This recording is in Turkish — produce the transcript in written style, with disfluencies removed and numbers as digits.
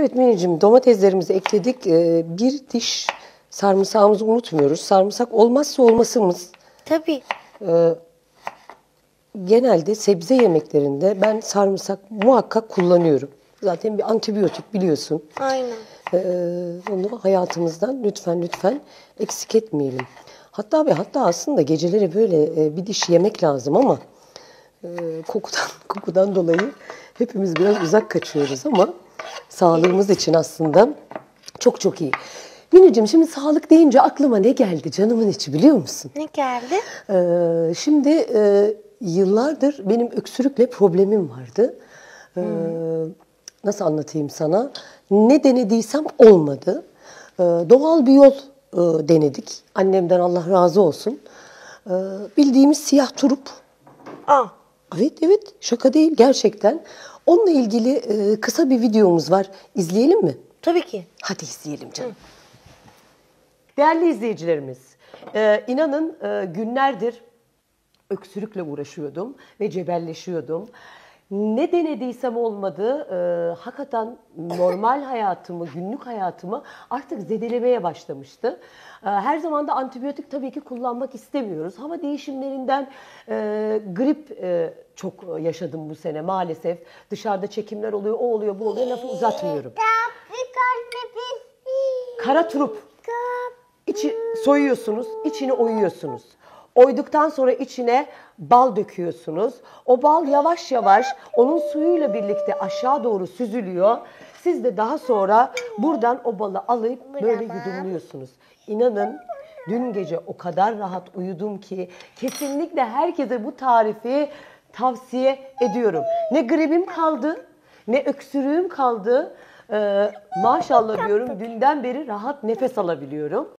Evet Minicim, domateslerimizi ekledik. Bir diş sarımsağımızı unutmuyoruz. Sarımsak olmazsa olmazımız. Tabii. Genelde sebze yemeklerinde ben sarımsak muhakkak kullanıyorum. Zaten bir antibiyotik biliyorsun. Aynen. Onu hayatımızdan lütfen eksik etmeyelim. Hatta aslında geceleri böyle bir diş yemek lazım ama kokudan dolayı hepimiz biraz uzak kaçıyoruz ama sağlığımız için aslında çok iyi. Minicim, şimdi sağlık deyince aklıma ne geldi canımın içi biliyor musun? Ne geldi? Şimdi yıllardır benim öksürükle problemim vardı. Nasıl anlatayım sana? Ne denediysem olmadı. Doğal bir yol denedik. Annemden Allah razı olsun. Bildiğimiz siyah turp. Aa. Evet, şaka değil gerçekten. Onunla ilgili kısa bir videomuz var. İzleyelim mi? Tabii ki. Hadi izleyelim canım. Değerli izleyicilerimiz, inanın günlerdir öksürükle uğraşıyordum ve cebelleşiyordum. Ne denediysem olmadı. Hakikaten normal hayatımı, günlük hayatımı artık zedelemeye başlamıştı. Her zaman da antibiyotik tabii ki kullanmak istemiyoruz. Hava değişimlerinden grip çok yaşadım bu sene maalesef. Dışarıda çekimler oluyor, o oluyor, bu oluyor. Lafı uzatmıyorum. Kara turp. Soyuyorsunuz, içini oyuyorsunuz. Oyduktan sonra içine bal döküyorsunuz. O bal yavaş yavaş onun suyuyla birlikte aşağı doğru süzülüyor. Siz de daha sonra buradan o balı alıp böyle yudumluyorsunuz. İnanın dün gece o kadar rahat uyudum ki kesinlikle herkese bu tarifi tavsiye ediyorum. Ne gribim kaldı, ne öksürüğüm kaldı. Maşallah diyorum, dünden beri rahat nefes alabiliyorum.